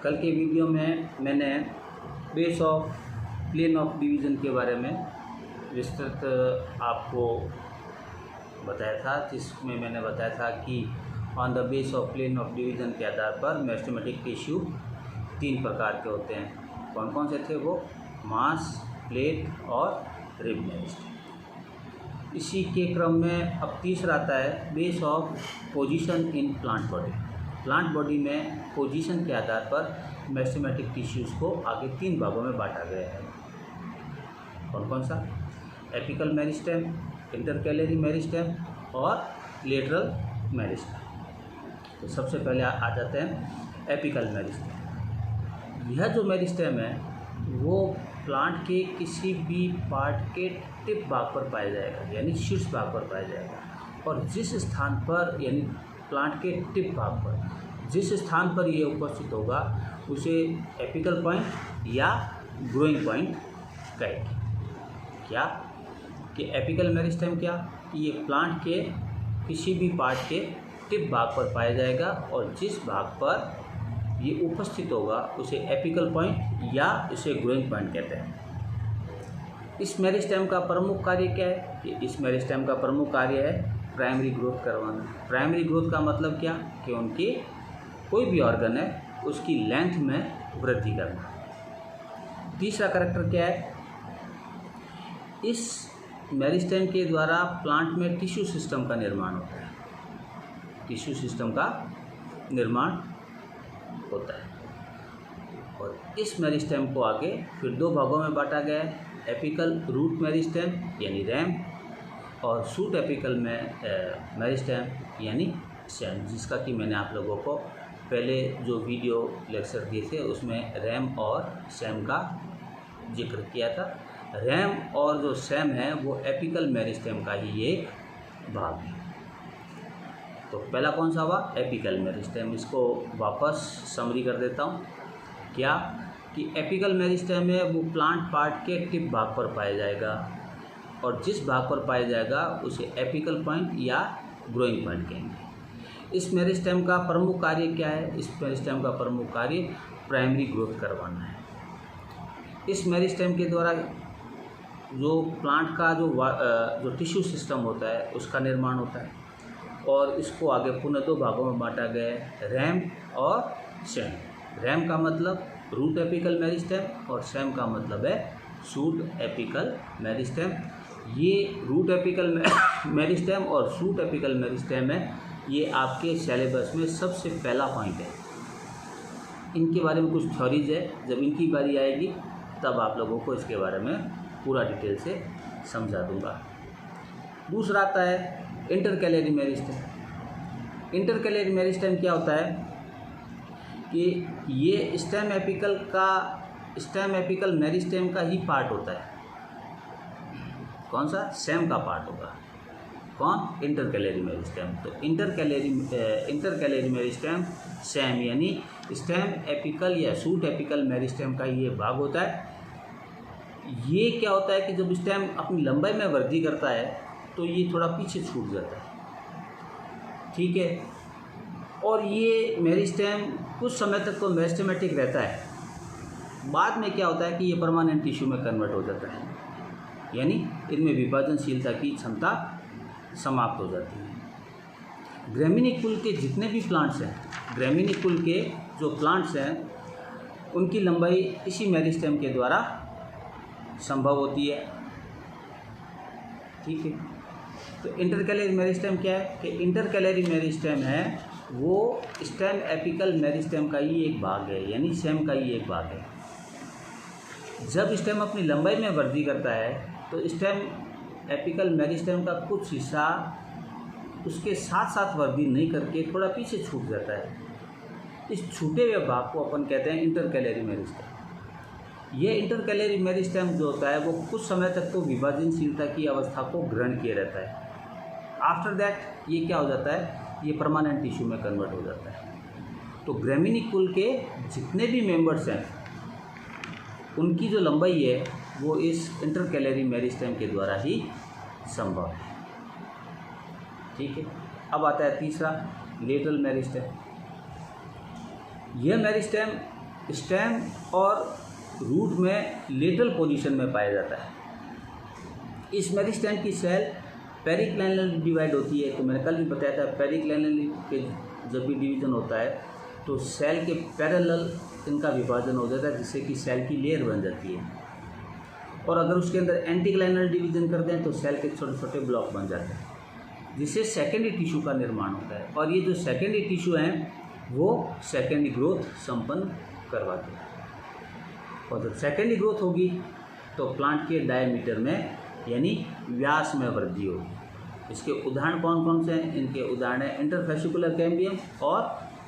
कल के वीडियो में मैंने base of plane of division के बारे में विस्तृत आपको बताया था, जिसमें मैंने बताया था कि on the base of plane of division के आधार पर मेरिस्टेमेटिक टिश्यू 3 प्रकार के होते हैं। कौन कौन से थे वो? मास, प्लेट और रिब मेरिस्टेम। इसी के क्रम में अब तीसरा आता है base of position in plant body. Plant body में पोजीशन के आधार पर मेरिस्टेमेटिक टिश्यूज़ को आगे 3 भागों में बांटा गया है। कौन कौन सा? एपिकल मेरिस्टेम, इंटरकैलरी मेरिस्टेम और लेटरल मेरिस्टेम। तो सबसे पहले आ जाते हैं एपिकल मेरिस्टेम। यह जो मेरिस्टेम है वो प्लांट के किसी भी पार्ट के टिप भाग पर पाया जाएगा, यानी शीर्ष भाग पर पाया जाएगा। और जिस स्थान पर, यानी प्लांट के टिप भाग पर जिस स्थान पर ये उपस्थित होगा उसे एपिकल पॉइंट या ग्रोइंग पॉइंट कहेंगे। क्या कि एपिकल मेरिस्टेम क्या कि ये प्लांट के किसी भी पार्ट के टिप भाग पर पाया जाएगा और जिस भाग पर ये उपस्थित होगा उसे एपिकल पॉइंट या इसे ग्रोइंग पॉइंट कहते हैं। इस मेरिस्टेम का प्रमुख कार्य क्या है? कि इस मेरिस्टेम का प्रमुख कार्य है प्राइमरी ग्रोथ करवाना। प्राइमरी ग्रोथ का मतलब क्या कि उनकी कोई भी ऑर्गन है उसकी लेंथ में वृद्धि करना। तीसरा करैक्टर क्या है? इस मेरिस्टेम के द्वारा प्लांट में टिश्यू सिस्टम का निर्माण होता है। टिश्यू सिस्टम का निर्माण होता है और इस मेरिस्टेम को आगे फिर 2 भागों में बांटा गया है, एपिकल रूट मेरिस्टेम यानी रैम और शूट एपिकल में मेरिस्टेम यानी स्टेम, जिसका कि मैंने आप लोगों को पहले जो वीडियो लेक्चर दिए थे उसमें रैम और स्टेम का जिक्र किया था। रैम और जो स्टेम है वो एपिकल मेरिस्टेम का ही एक भाग है। तो पहला कौन सा हुआ? Apical meristem. इसको वापस समरी कर देता हूँ। क्या कि एपिकल मेरिस्टेम है वो प्लांट पार्ट के टिप भाग पर पाया जाएगा और जिस भाग पर पाया जाएगा उसे एपिकल पॉइंट या ग्रोइंग पॉइंट कहेंगे। इस मेरिस्टेम का प्रमुख कार्य क्या है? इस मेरिस्टेम का प्रमुख कार्य प्राइमरी ग्रोथ करवाना है। इस मेरिस्टेम के द्वारा जो प्लांट का जो टिश्यू सिस्टम होता है उसका निर्माण होता है और इसको आगे पुनः 2 भागों में बांटा गया है, रैम और स्टेम। रैम का मतलब रूट एपिकल मेरिस्टेम और स्टेम का मतलब है शूट एपिकल मेरिस्टेम। ये रूट एपिकल मेरिस्टेम और शूट एपिकल मेरिस्टेम है, ये आपके सिलेबस में सबसे पहला पॉइंट है। इनके बारे में कुछ थ्योरीज है, जब इनकी बारी आएगी तब आप लोगों को इसके बारे में पूरा डिटेल से समझा दूंगा। दूसरा आता है इंटरकैलरी मेरिस्टेम। इंटरकैलरी मेरिस्टेम क्या होता है कि ये स्टेम एपिकल मेरिस्टेम का ही पार्ट होता है। कौन सा? स्टेम का पार्ट होगा। कौन? Intercalary meristem. तो इंटरकैलरी मेरिस्टेम स्टेम यानी स्टेम एपिकल या शूट एपिकल मेरिस्टेम का ये भाग होता है। ये क्या होता है कि जब स्टेम अपनी लंबाई में वृद्धि करता है तो ये थोड़ा पीछे छूट जाता है, ठीक है। और ये मेरिस्टेम कुछ समय तक तो मेरिस्टेमेटिक रहता है, बाद में क्या होता है कि ये परमानेंट टिश्यू में कन्वर्ट हो जाता है, यानी इनमें विभाजनशीलता की क्षमता समाप्त हो जाती है। ग्रेमिनी कुल के जितने भी प्लांट्स हैं, ग्रेमिनी कुल के जो प्लांट्स हैं उनकी लंबाई इसी मेरिस्टेम के द्वारा संभव होती है, ठीक है। तो इंटरकैलरी मेरिस्टेम क्या है कि इंटरकैलरी मेरिस्टेम है वो स्टेम एपिकल मेरिस्टेम का ही एक भाग है, यानी स्टेम का ही एक भाग है। जब स्टेम अपनी लंबाई में वृद्धि करता है तो स्टेम एपिकल मेरिस्टेम का कुछ हिस्सा उसके साथ साथ वृद्धि नहीं करके थोड़ा पीछे छूट जाता है। इस छूटे हुए भाग को अपन कहते हैं इंटरकैलरी मेरिस्टेम। ये इंटरकैलरी मेरिस्टेम जो होता है वो कुछ समय तक तो विभाजनशीलता की अवस्था को ग्रहण किए रहता है। आफ्टर दैट ये क्या हो जाता है? ये परमानेंट टिश्यू में कन्वर्ट हो जाता है। तो ग्रेमिनी कुल के जितने भी मेंबर्स हैं उनकी जो लंबाई है वो इस इंटरकैलरी मेरिस्टेम के द्वारा ही संभव है, ठीक है। अब आता है तीसरा लेटरल मेरिस्टेम। यह मेरिस्टेम स्टेम और रूट में लेटरल पोजीशन में पाया जाता है। इस मेरिस्टेम की सेल पेरिक्लाइनली डिवाइड होती है। तो मैंने कल भी बताया था, पेरिक्लाइनली के जब भी डिवीज़न होता है तो सेल के पैरेलल इनका विभाजन हो जाता है, जिससे कि सेल की लेयर बन जाती है। और अगर उसके अंदर एंटीक्लाइनल डिवीज़न कर दें तो सेल के छोटे छोटे ब्लॉक बन जाते हैं, जिससे सेकेंडरी टिश्यू का निर्माण होता है। और ये जो सेकेंडरी टिश्यू हैं वो सेकेंडरी ग्रोथ संपन्न करवाते हैं। और जब सेकेंडरी ग्रोथ होगी तो प्लांट के डायमीटर में यानी व्यास में वृद्धि होगी। इसके उदाहरण कौन कौन से हैं? इनके उदाहरण हैं इंटरफेसिकुलर कैम्बियम और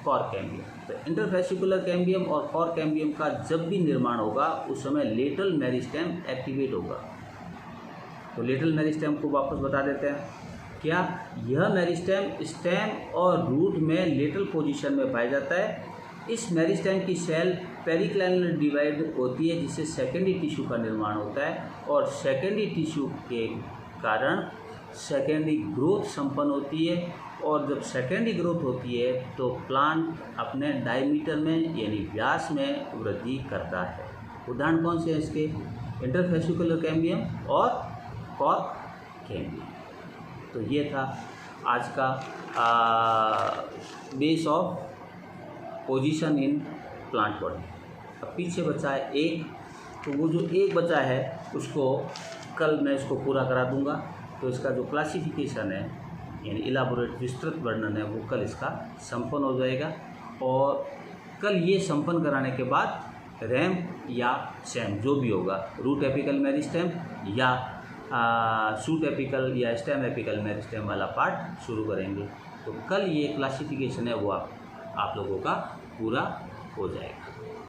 कोर कैम्बियम। तो इंटरफेसिकुलर कैम्बियम और कोर कैम्बियम का जब भी निर्माण होगा उस समय लेटरल मेरिस्टेम एक्टिवेट होगा। तो लेटरल मेरिस्टेम को वापस बता देते हैं। क्या यह मेरिस्टेम स्टेम और रूट में लेटरल पोजीशन में पाया जाता है। इस मेरिस्टेम की सेल पेरिक्लाइनल डिवाइड होती है, जिससे सेकेंडरी टिश्यू का निर्माण होता है। और सेकेंडरी टिश्यू के कारण सेकेंडरी ग्रोथ संपन्न होती है। और जब सेकेंडरी ग्रोथ होती है तो प्लांट अपने डायमीटर में यानी व्यास में वृद्धि करता है। उदाहरण कौन से हैं इसके? इंटरफेसिकुलर कैम्बियम और कोर कैम्बियम। तो ये था आज का base of position in plant body. अब पीछे बचा है एक, तो वो जो एक बचा है उसको कल मैं इसको पूरा करा दूंगा। तो इसका जो क्लासिफिकेशन है यानी इलाबोरेट विस्तृत वर्णन है वो कल इसका संपन्न हो जाएगा। और कल ये संपन्न कराने के बाद रैम या सैम जो भी होगा, रूट एपिकल मेरिस्टेम या शूट एपिकल या स्टेम एपिकल मेरिस्टेम वाला पार्ट शुरू करेंगे। तो कल ये क्लासिफिकेशन है वो आप लोगों का पूरा हो जाएगा।